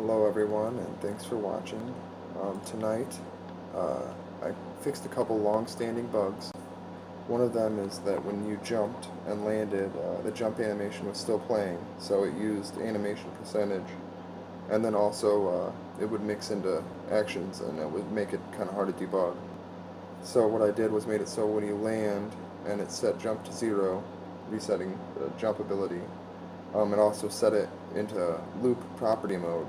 Hello everyone, and thanks for watching. Tonight, uh, I fixed a couple long-standing bugs. One of them is that when you jumped and landed, the jump animation was still playing, so it used animation percentage. And then also, it would mix into actions, and it would make it kind of hard to debug. So what I did was made it so when you land, and it set jump to 0, resetting the jump ability, it also set it into loop property mode,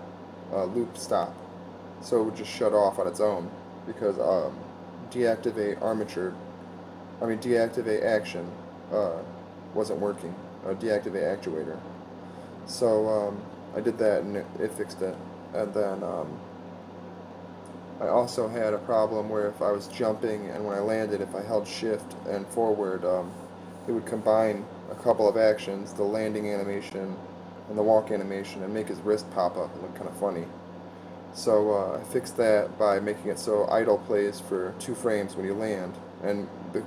loop stop. So it would just shut off on its own because deactivate armature, deactivate action uh, wasn't working. Deactivate actuator. So I did that and it fixed it. And then I also had a problem where if I was jumping and when I landed, if I held shift and forward, it would combine a couple of actions, the landing animation and the walk animation, and make his wrist pop up and look kind of funny. So I fixed that by making it so idle plays for 2 frames when you land, and the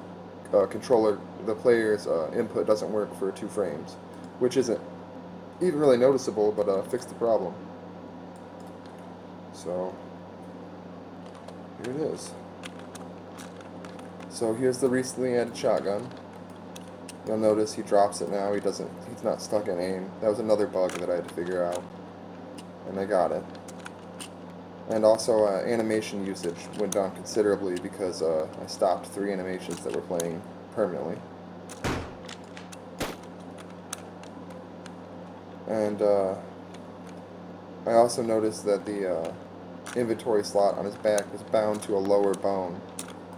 the player's input doesn't work for 2 frames, which isn't even really noticeable, but fixed the problem. So here it is. So here's the recently added shotgun. You'll notice he drops it now. He's not stuck in aim. That was another bug that I had to figure out, and I got it. And also animation usage went down considerably because I stopped 3 animations that were playing permanently. And I also noticed that the inventory slot on his back was bound to a lower bone.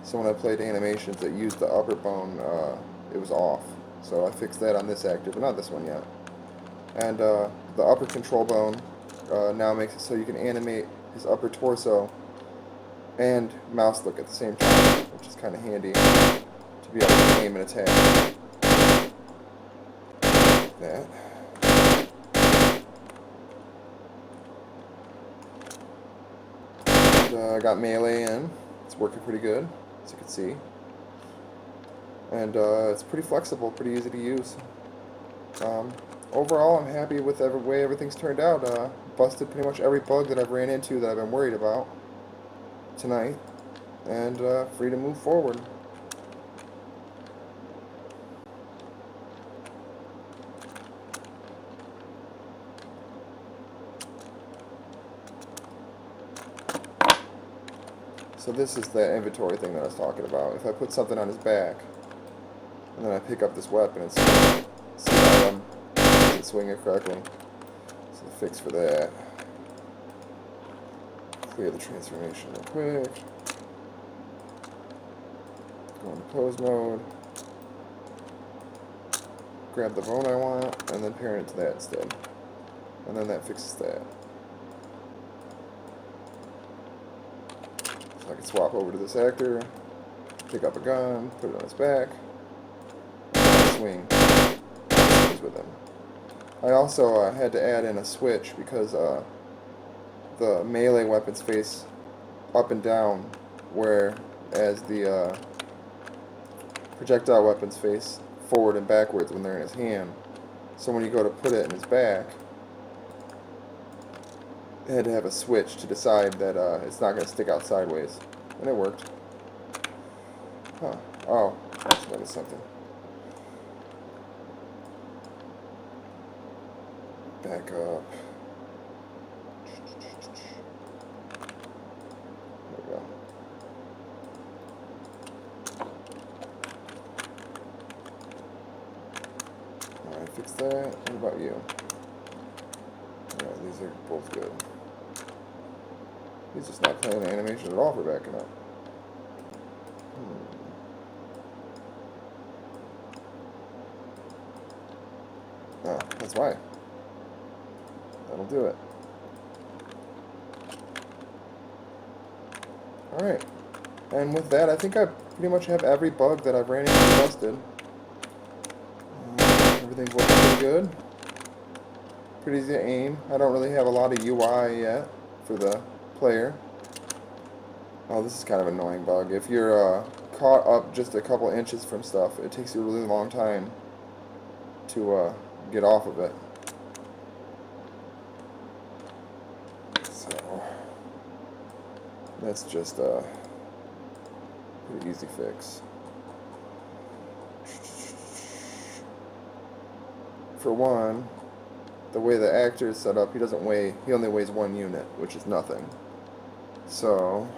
So when I played animations that used the upper bone, it was off. So I fixed that on this actor, but not this one yet. And the upper control bone now makes it so you can animate his upper torso and mouse look at the same time, which is kind of handy to be able to aim and attack. That. And I got melee in. It's working pretty good, as you can see. And it's pretty flexible, pretty easy to use. Overall, I'm happy with the way everything's turned out. Busted pretty much every bug that I've ran into that I've been worried about tonight, and free to move forward. So this is the inventory thing that I was talking about. If I put something on his back, and then I pick up this weapon and see that I'm swing it correctly. So the fix for that. Clear the transformation real quick. Go into pose mode. Grab the bone I want, and then parent it to that instead. And then that fixes that. So I can swap over to this actor, pick up a gun, put it on his back, and swing with him. I also had to add in a switch because the melee weapons face up and down, whereas the projectile weapons face forward and backwards when they're in his hand. So when you go to put it in his back, I had to have a switch to decide that it's not going to stick out sideways. And it worked. Huh. Oh, I just noticed something. Back up. There we go. Alright, fix that. What about you? Alright, these are both good. He's just not playing the animation at all for backing up. Oh, that's why. That'll do it. Alright. And with that, I think I pretty much have every bug that I've ran into busted. Everything's working pretty good. Pretty easy to aim. I don't really have a lot of UI yet for the player. Oh, this is kind of an annoying bug. If you're caught up just a couple inches from stuff, it takes you a really long time to get off of it. That's just a pretty easy fix. For one, the way the actor is set up, he only weighs 1 unit, which is nothing. So,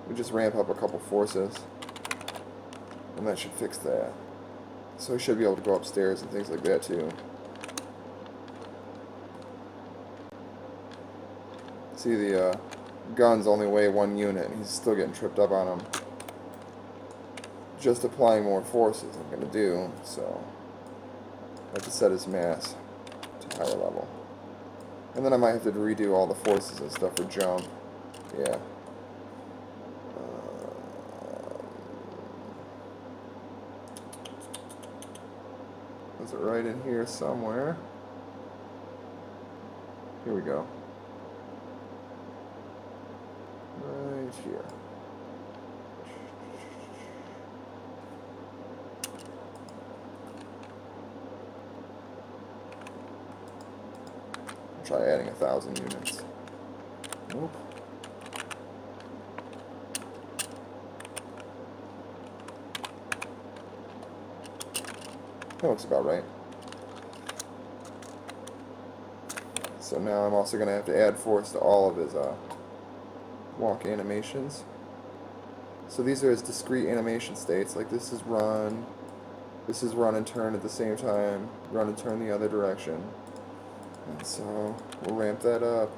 we just ramp up a couple forces, and that should fix that. So he should be able to go upstairs and things like that too. See, the guns only weigh 1 unit, and he's still getting tripped up on them. Just applying more forces I'm going to do, so I have to set his mass to a higher level. And then I might have to redo all the forces and stuff for jump. Yeah. Is it right in here somewhere? Here we go. Right here. Try adding 1,000 units. Nope. That looks about right. So now I'm also going to have to add force to all of his walk animations. So these are his discrete animation states. Like this is run and turn at the same time, run and turn the other direction. And so we'll ramp that up,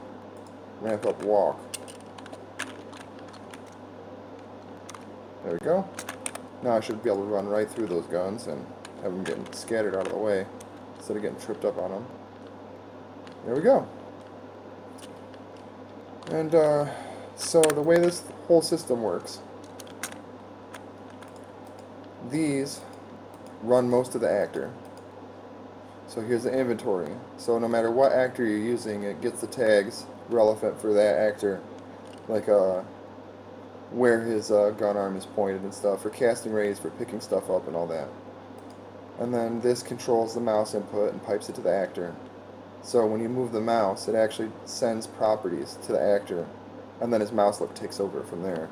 ramp up walk. There we go. Now I should be able to run right through those guns and have them getting scattered out of the way instead of getting tripped up on them. There we go. And so the way this whole system works, these run most of the actor. So here's the inventory. So no matter what actor you're using, it gets the tags relevant for that actor, like where his gun arm is pointed and stuff, for casting rays, for picking stuff up and all that. And then this controls the mouse input and pipes it to the actor. So when you move the mouse, it actually sends properties to the actor, and then his mouse look takes over from there.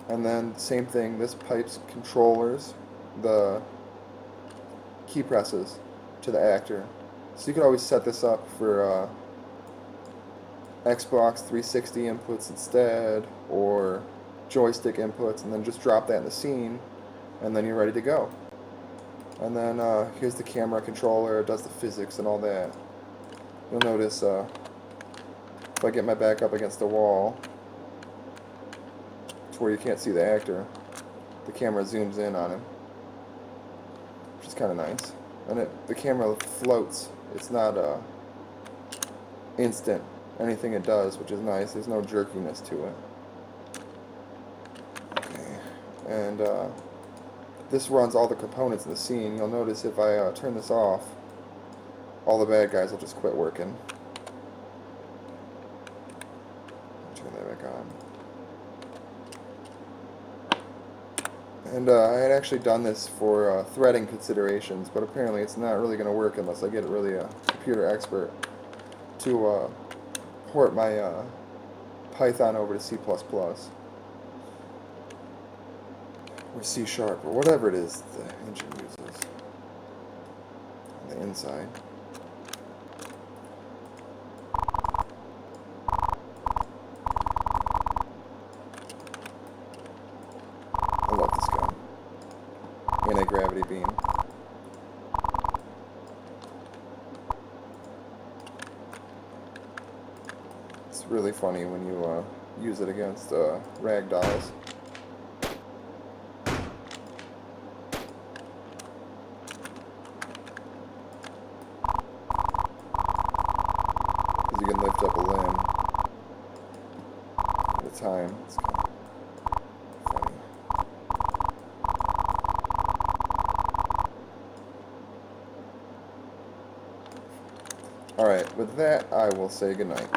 And then same thing, this pipes controllers, the key presses, to the actor. So you can always set this up for Xbox 360 inputs instead, or joystick inputs, and then just drop that in the scene, and then you're ready to go. And then here's the camera controller, it does the physics and all that. You'll notice if I get my back up against the wall, to where you can't see the actor, the camera zooms in on him, which is kind of nice. And the camera floats. It's not instant anything it does, which is nice. There's no jerkiness to it. Okay, and this runs all the components in the scene. You'll notice if I turn this off, all the bad guys will just quit working. Turn that back on. And I had actually done this for threading considerations, but apparently it's not really going to work unless I get really a computer expert to port my Python over to C++. Or C# or whatever it is the engine uses on the inside. I love this gun. Anti-gravity beam. It's really funny when you use it against rag dolls. You can lift up a limb at a time. It's kind of funny. Alright, with that, I will say goodnight.